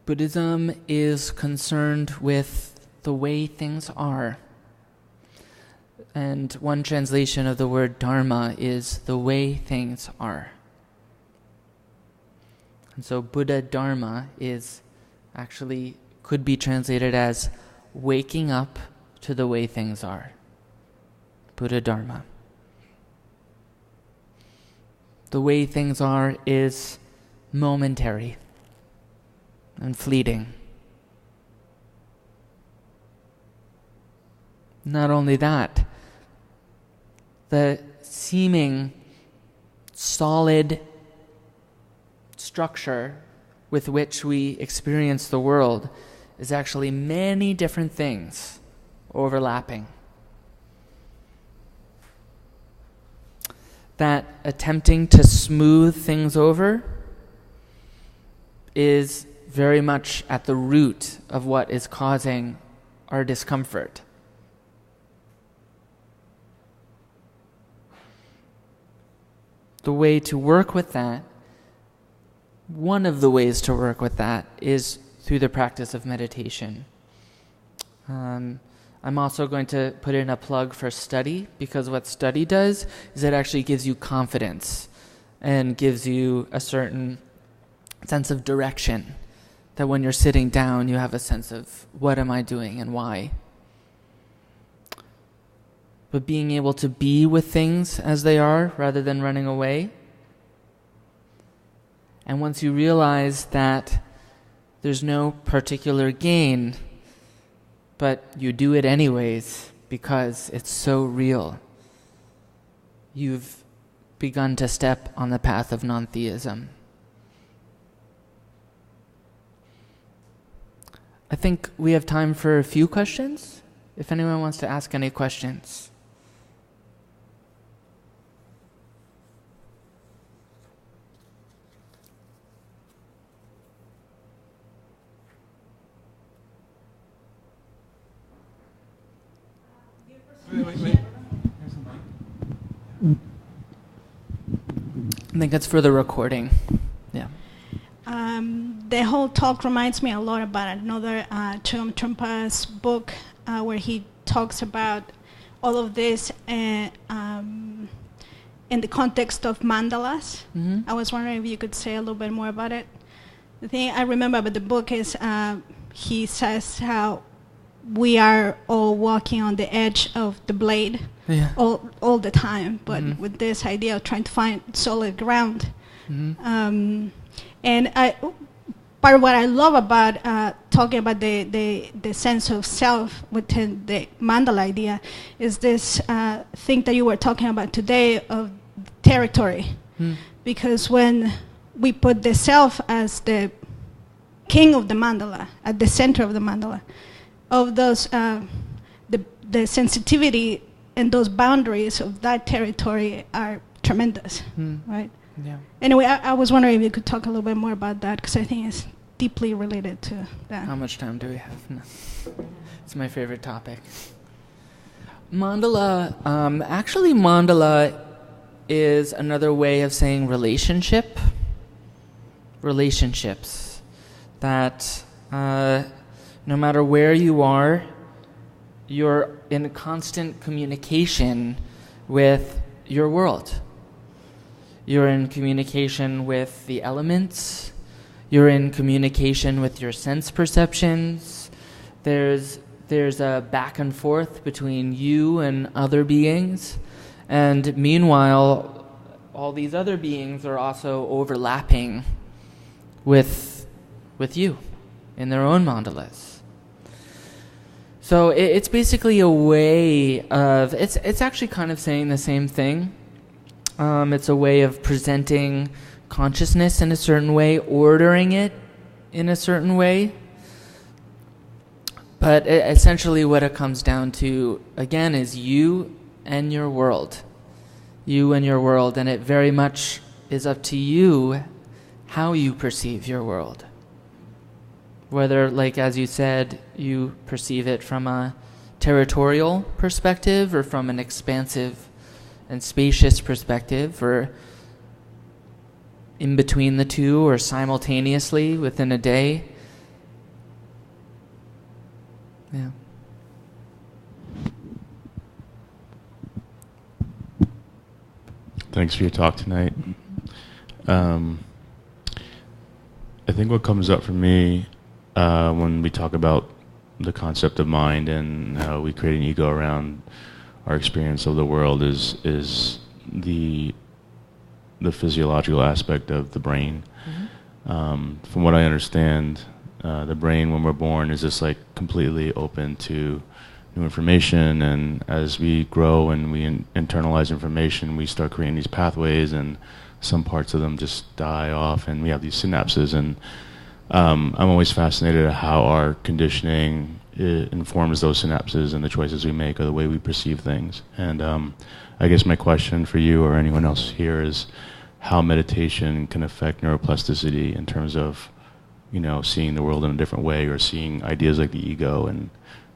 Buddhism is concerned with the way things are. And one translation of the word Dharma is the way things are. And so Buddha Dharma is actually, could be translated as waking up to the way things are. Buddha Dharma. The way things are is momentary and fleeting. Not only that, the seeming solid structure with which we experience the world is actually many different things overlapping. That attempting to smooth things over is very much at the root of what is causing our discomfort. The way to work with that, one of the ways to work with that, is through the practice of meditation. I'm also going to put in a plug for study, because what study does is it actually gives you confidence and gives you a certain sense of direction, that when you're sitting down you have a sense of what am I doing and why. But being able to be with things as they are rather than running away. And once you realize that there's no particular gain, but you do it anyways because it's so real, you've begun to step on the path of non-theism. I think we have time for a few questions, if anyone wants to ask any questions.
Wait. Here's the mic.
I think it's for the recording. Yeah.
The whole talk reminds me a lot about another Chögyam Trumpa's book where he talks about all of this in the context of mandalas.
Mm-hmm.
I was wondering if you could say a little bit more about it. The thing I remember about the book is he says how we are all walking on the edge of the blade all the time, but with this idea of trying to find solid ground. Mm-hmm. And part of what I love about talking about the sense of self within the mandala idea is this thing that you were talking about today of territory. Because when we put the self as the king of the mandala, at the center of the mandala, of those, the sensitivity and those boundaries of that territory are tremendous, right?
Yeah.
Anyway, I was wondering if you could talk a little bit more about that, because I think it's deeply related to that.
How much time do we have? No. It's my favorite topic. Mandala, actually mandala is another way of saying relationship. Relationships. That no matter where you are, you're in constant communication with your world. You're in communication with the elements. You're in communication with your sense perceptions. There's a back and forth between you and other beings. And meanwhile, all these other beings are also overlapping with you in their own mandalas. So it's basically a way of, it's actually kind of saying the same thing. It's a way of presenting consciousness in a certain way, ordering it in a certain way. But essentially what it comes down to, again, is you and your world. You and your world, and it very much is up to you how you perceive your world. Whether, like as you said, you perceive it from a territorial perspective or from an expansive and spacious perspective, or in between the two, or simultaneously within a day. Yeah.
Thanks for your talk tonight. I think what comes up for me when we talk about the concept of mind and how we create an ego around our experience of the world is the physiological aspect of the brain. From what I understand, the brain when we're born is just like completely open to new information, and as we grow and we internalize information, we start creating these pathways, and some parts of them just die off, and we have these synapses. And I'm always fascinated at how our conditioning informs those synapses and the choices we make or the way we perceive things. And I guess my question for you or anyone else here is how meditation can affect neuroplasticity in terms of, you know, seeing the world in a different way or seeing ideas like the ego and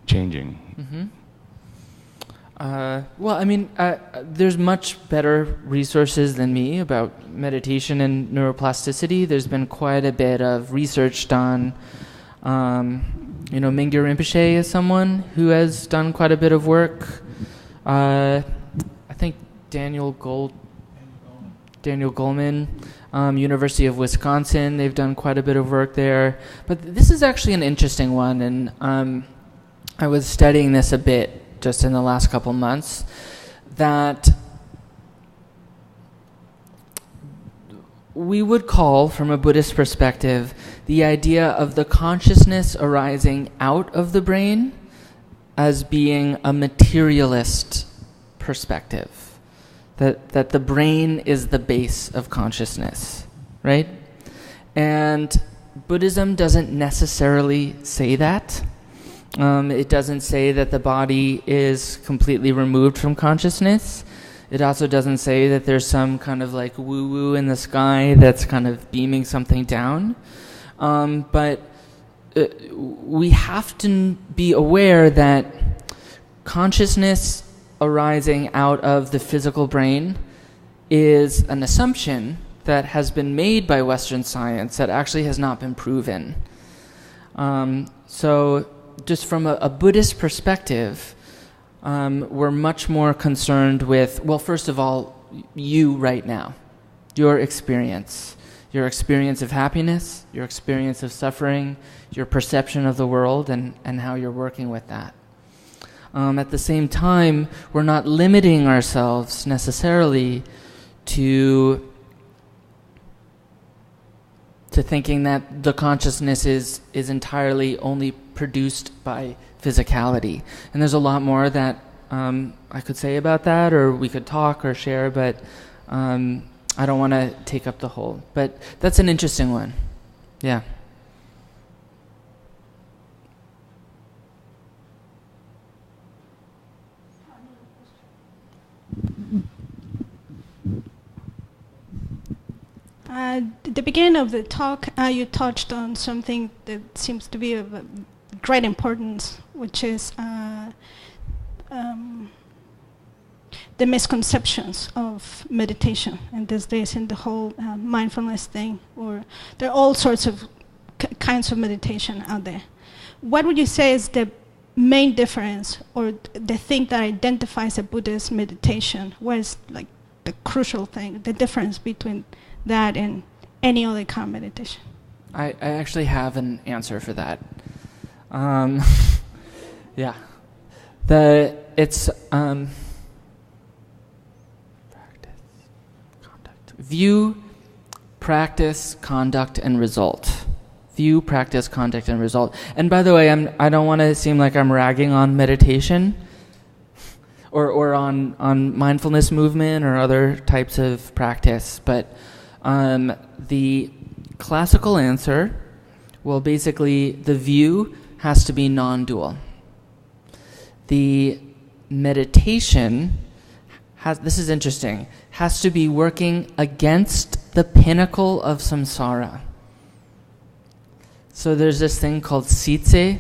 changing.
Well, I mean, there's much better resources than me about meditation and neuroplasticity. There's been quite a bit of research done. You know, Mingyur Rinpoche is someone who has done quite a bit of work. I think Daniel Goleman, University of Wisconsin, they've done quite a bit of work there. But this is actually an interesting one, and I was studying this a bit just in the last couple months, that we would call, from a Buddhist perspective, the idea of the consciousness arising out of the brain as being a materialist perspective. That the brain is the base of consciousness, right? And Buddhism doesn't necessarily say that. It doesn't say that the body is completely removed from consciousness. It also doesn't say that there's some kind of like woo-woo in the sky that's kind of beaming something down. But we have to be aware that consciousness arising out of the physical brain is an assumption that has been made by Western science that actually has not been proven. So just from a Buddhist perspective, we're much more concerned with, well, first of all, you right now, your experience of happiness, your experience of suffering, your perception of the world, and how you're working with that. At the same time, we're not limiting ourselves necessarily to thinking that the consciousness is entirely only produced by physicality. And there's a lot more that I could say about that, or we could talk or share, but I don't want to take up the whole. But that's an interesting one. Yeah.
At the beginning of the talk, you touched on something that seems to be of great importance, which is the misconceptions of meditation and these days in the whole mindfulness thing, or there are all sorts of kinds of meditation out there. What would you say is the main difference, or the thing that identifies a Buddhist meditation? What is like the crucial thing, the difference between that and any other kind of meditation?
I actually have an answer for that. Yeah. It's practice, conduct. View, practice, conduct, and result. View, practice, conduct, and result. And by the way, I don't want to seem like I'm ragging on meditation or on mindfulness movement or other types of practice, but the classical answer, well, basically the view has to be non-dual. The meditation this is interesting, has to be working against the pinnacle of samsara. So there's this thing called sitse.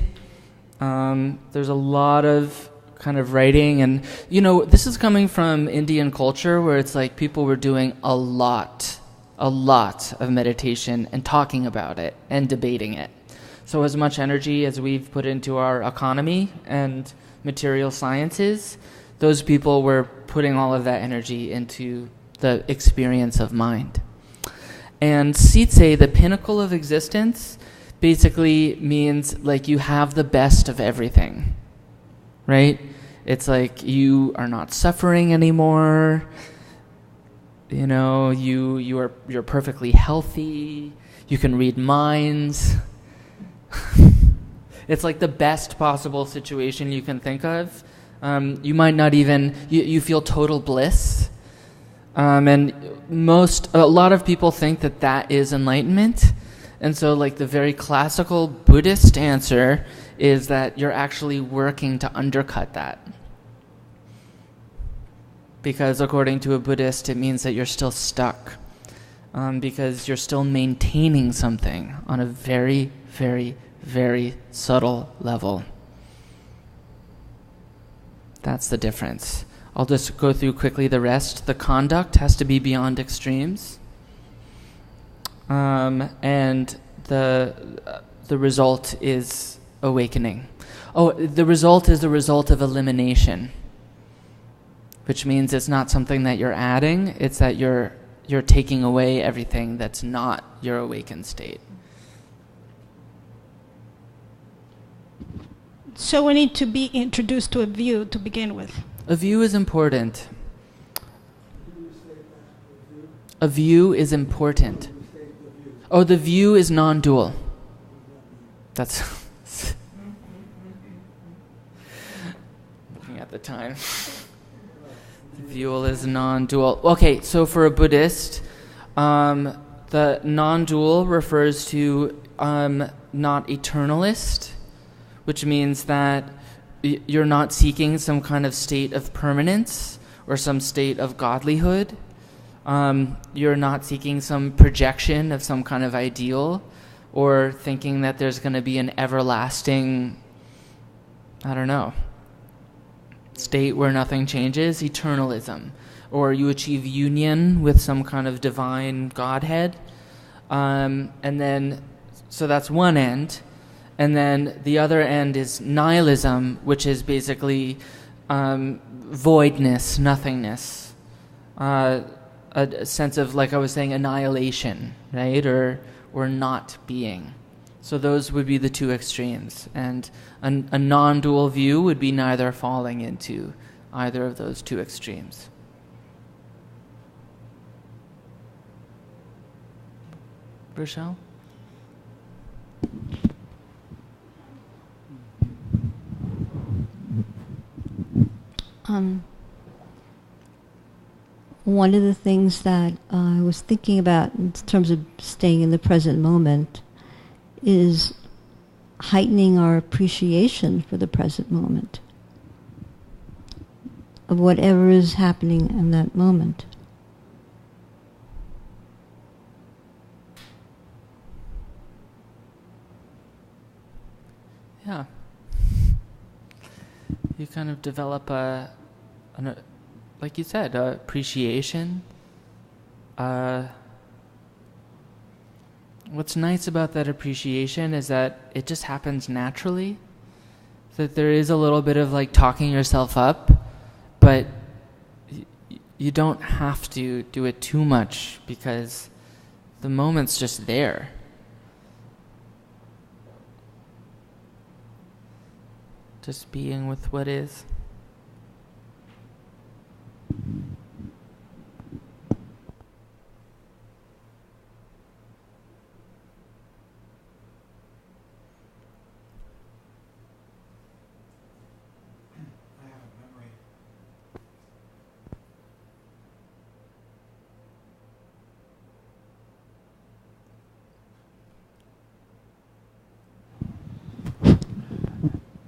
There's a lot of kind of writing, and you know, this is coming from Indian culture where it's like people were doing a lot of meditation and talking about it and debating it. So as much energy as we've put into our economy and material sciences, those people were putting all of that energy into the experience of mind. And sitse, the pinnacle of existence, basically means like you have the best of everything, right? It's like you are not suffering anymore. You know, you're perfectly healthy. You can read minds. It's like the best possible situation you can think of. You might not even, you feel total bliss. And a lot of people think that that is enlightenment. And so like the very classical Buddhist answer is that you're actually working to undercut that. Because according to a Buddhist, it means that you're still stuck. Because you're still maintaining something on a very, very, very subtle level. That's the difference. I'll just go through quickly the rest. The conduct has to be beyond extremes. And the result is awakening. Oh, the result is the result of elimination, which means it's not something that you're adding, it's that you're taking away everything that's not your awakened state.
So we need to be introduced to a view to begin with.
A view is important. A view is important. Oh, the view is non-dual. That's looking at the time. The view is non-dual. Okay, so for a Buddhist, the non-dual refers to not eternalist, which means that you're not seeking some kind of state of permanence or some state of godlyhood. You're not seeking some projection of some kind of ideal or thinking that there's going to be an everlasting, state where nothing changes, eternalism. Or you achieve union with some kind of divine Godhead. And then, so that's one end. And then the other end is nihilism, which is basically voidness, nothingness. A sense of, like I was saying, annihilation, right? Or not being. So those would be the two extremes. And a non-dual view would be neither falling into either of those two extremes. Rochelle?
One of the things that I was thinking about in terms of staying in the present moment is heightening our appreciation for the present moment of whatever is happening in that moment.
Yeah. You kind of develop like you said, appreciation. What's nice about that appreciation is that it just happens naturally. That there is a little bit of like talking yourself up, but you don't have to do it too much because the moment's just there. Just being with what is.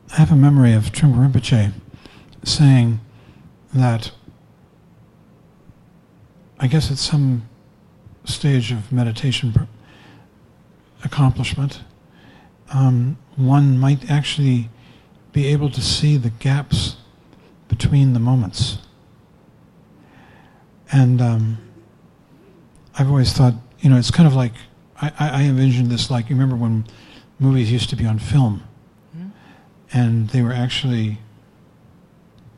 I have a memory of Trungpa Rinpoche saying that, I guess at some stage of meditation accomplishment, one might actually be able to see the gaps between the moments. And I've always thought, it's kind of like, I envisioned this like, you remember when movies used to be on film? And they were actually,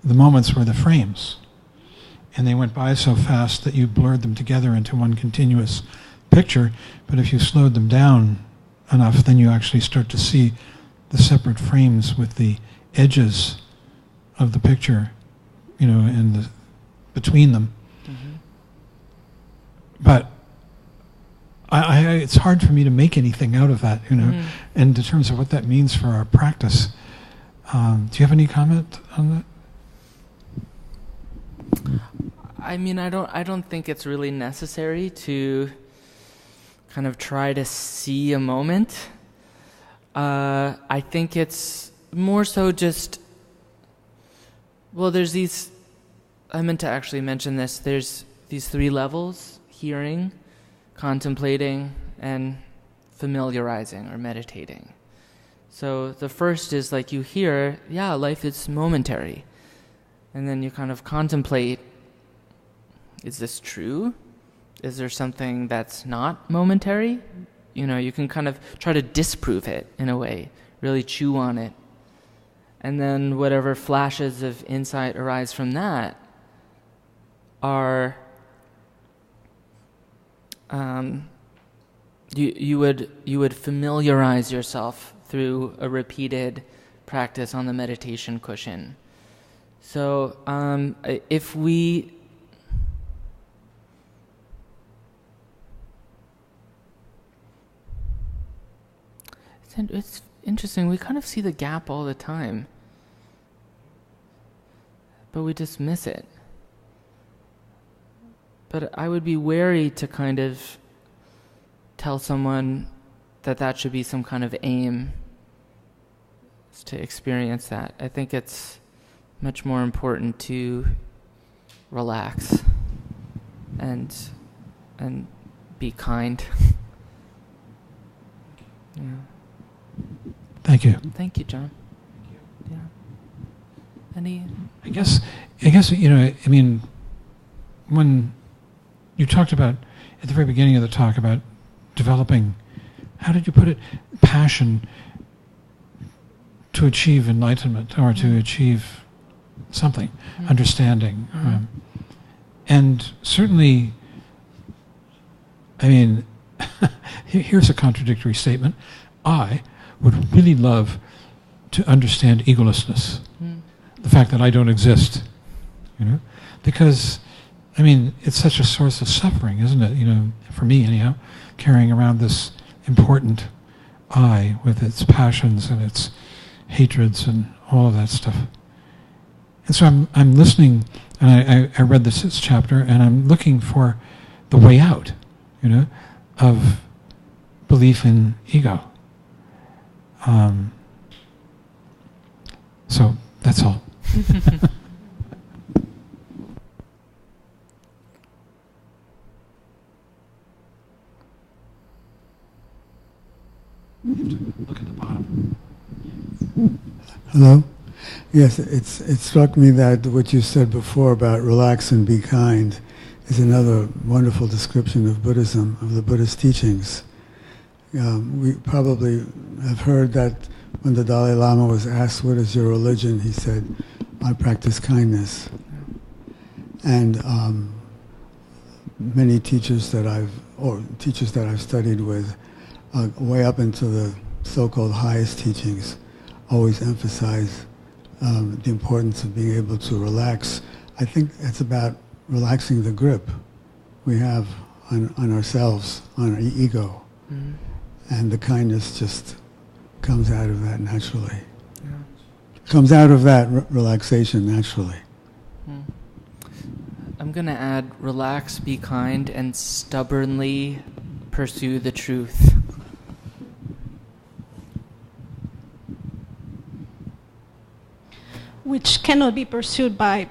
the moments were the frames. And they went by so fast that you blurred them together into one continuous picture. But if you slowed them down enough, then you actually start to see the separate frames with the edges of the picture, and between them. Mm-hmm. But it's hard for me to make anything out of that, and in terms of what that means for our practice. Do you have any comment on that?
I mean, I don't think it's really necessary to kind of try to see a moment. I think it's more so just, well, there's these, I meant to actually mention this, there's these 3 levels: hearing, contemplating, and familiarizing or meditating. So the first is like you hear, yeah, life is momentary. And then you kind of contemplate, is this true? Is there something that's not momentary? You can kind of try to disprove it in a way, really chew on it. And then whatever flashes of insight arise from that are, you would familiarize yourself through a repeated practice on the meditation cushion. So if we it's interesting, we kind of see the gap all the time, but we dismiss it. But I would be wary to kind of tell someone that should be some kind of aim, is to experience that. I think it's much more important to relax and be kind. Yeah.
Thank you.
Thank you, John. Yeah. Any?
I guess when you talked about at the very beginning of the talk about developing, how did you put it, passion to achieve enlightenment or to achieve something, understanding, and certainly, here's a contradictory statement. I would really love to understand egolessness, the fact that I don't exist, because, it's such a source of suffering, isn't it? For me anyhow, carrying around this important I with its passions and its hatreds and all of that stuff. And so I'm listening, and I read the 6th chapter, and I'm looking for the way out, of belief in ego. So that's all. Look at the bottom.
Hello? Yes, it struck me that what you said before about relax and be kind is another wonderful description of Buddhism, of the Buddhist teachings. We probably have heard that when the Dalai Lama was asked, "What is your religion?" he said, "I practice kindness." And many teachers that I've studied with, way up into the so-called highest teachings, always emphasize the importance of being able to relax. I think it's about relaxing the grip we have on ourselves, on our ego. Mm-hmm. And the kindness just comes out of that naturally. Yeah. Comes out of that relaxation naturally.
I'm going to add relax, be kind, and stubbornly pursue the truth.
Which cannot be pursued by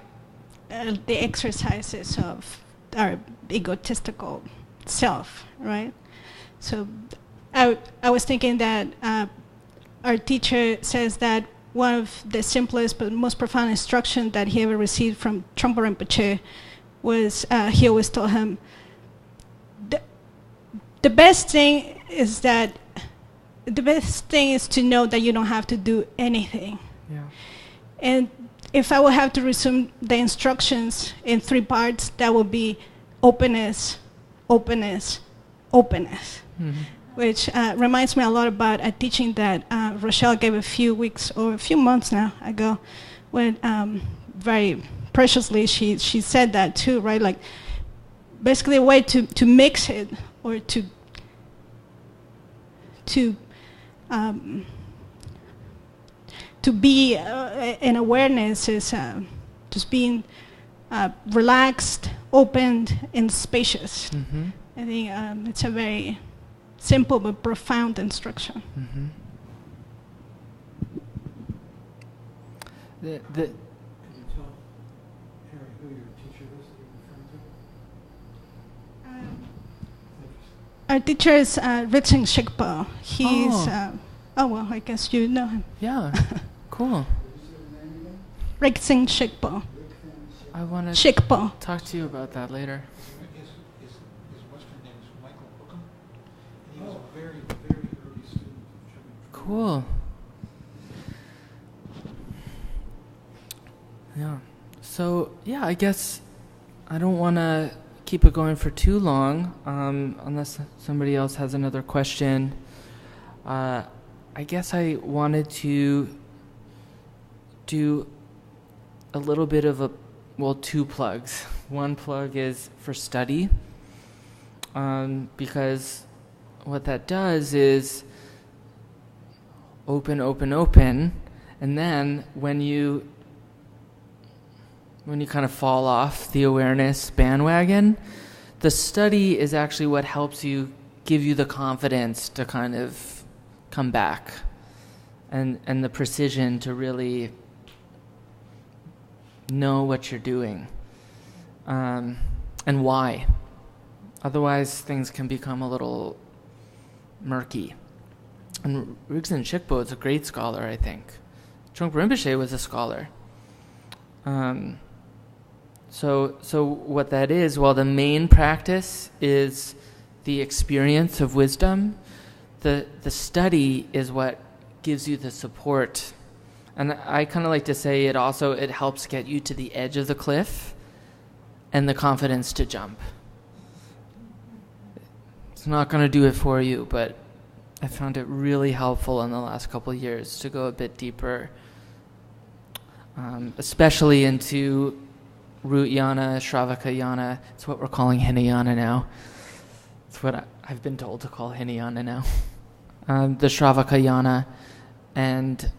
the exercises of our egotistical self, right? So I was thinking that our teacher says that one of the simplest but most profound instruction that he ever received from Trungpa Rinpoche was he always told him, the best thing is to know that you don't have to do anything. Yeah. And if I would have to resume the instructions in 3 parts, that would be openness, openness, openness. Mm-hmm. Which reminds me a lot about a teaching that Rochelle gave a few weeks or a few months now ago, when very preciously she said that too, right? Like basically a way to mix it or to to be in awareness is just being relaxed, open, and spacious.
Mm-hmm.
I think it's a very simple but profound instruction.
Mm-hmm.
Can you tell Harry who your teacher is that you're referring to?
Our teacher is Rinpoche Shikpo. He's well, I guess you know him.
Yeah, cool.
Rinpoche Shikpo.
I want to
Shikpo.
talk to you about that later.
His Western name is Michael Bookham, and he was a very, very early student of Chögyam.
Cool. Yeah. So, yeah, I guess I don't want to keep it going for too long, unless somebody else has another question. I guess I wanted to do a little bit of two plugs. One plug is for study, because what that does is open, and then when you kind of fall off the awareness bandwagon, the study is actually what helps you, give you the confidence to kind of come back, and the precision to really know what you're doing, and why. Otherwise, things can become a little murky. And Rinpoche Shikpo is a great scholar, I think. Trungpa Rinpoche was a scholar. So what that is, while the main practice is the experience of wisdom, the study is what gives you the support. And I kind of like to say it helps get you to the edge of the cliff and the confidence to jump. It's not going to do it for you, but I found it really helpful in the last couple of years to go a bit deeper, especially into root yana, Shravaka yana. It's what we're calling Hinayana now. It's what I've been told to call Hinayana now. The Shravaka yana and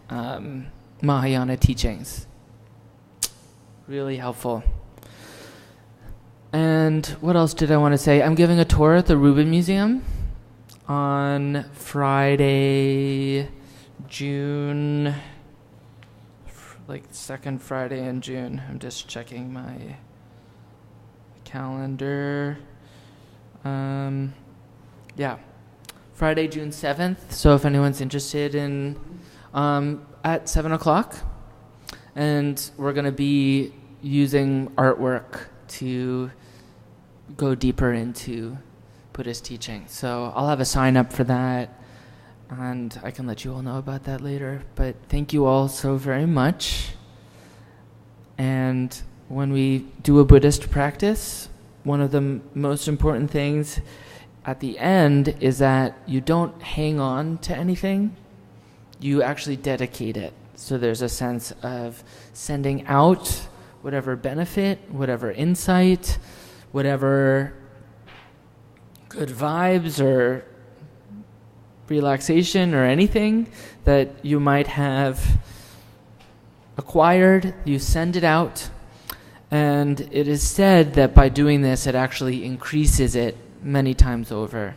Mahayana teachings. Really helpful. And what else did I want to say? I'm giving a tour at the Rubin Museum on Friday, June, second Friday in June. I'm just checking my calendar. Friday, June 7th. So if anyone's interested in, at 7 o'clock. And we're going to be using artwork to go deeper into Buddhist teaching. So I'll have a sign up for that, and I can let you all know about that later. But thank you all so very much. And when we do a Buddhist practice, one of the most important things at the end is that you don't hang on to anything. You actually dedicate it. So there's a sense of sending out whatever benefit, whatever insight, whatever good vibes or relaxation or anything that you might have acquired, you send it out. And it is said that by doing this, it actually increases it many times over,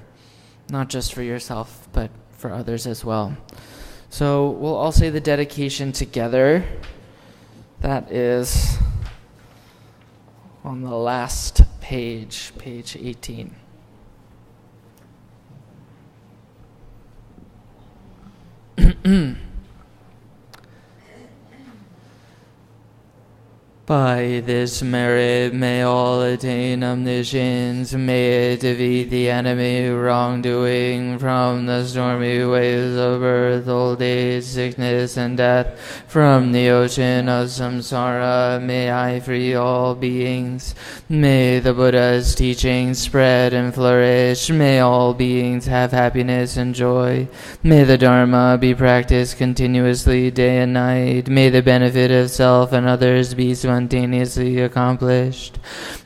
not just for yourself, but for others as well. So we'll all say the dedication together. That is on the last page, page 18. By this merit may all attain omniscience, may it defeat the enemy wrongdoing from the stormy waves of birth, old age, sickness, and death. From the ocean of samsara may I free all beings. May the Buddha's teachings spread and flourish. May all beings have happiness and joy. May the Dharma be practiced continuously day and night. May the benefit of self and others be spontaneously accomplished.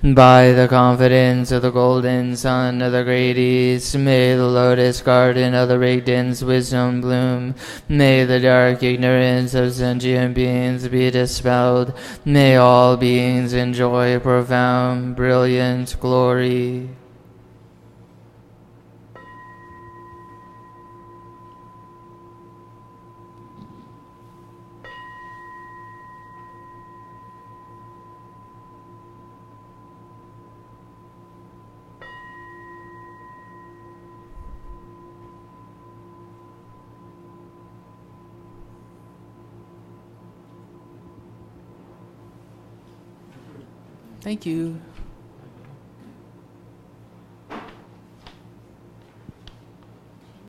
By the confidence of the golden sun of the great east, may the lotus garden of the radiance wisdom bloom. May the dark ignorance of sentient beings be dispelled. May all beings enjoy profound, brilliant glory. Thank you.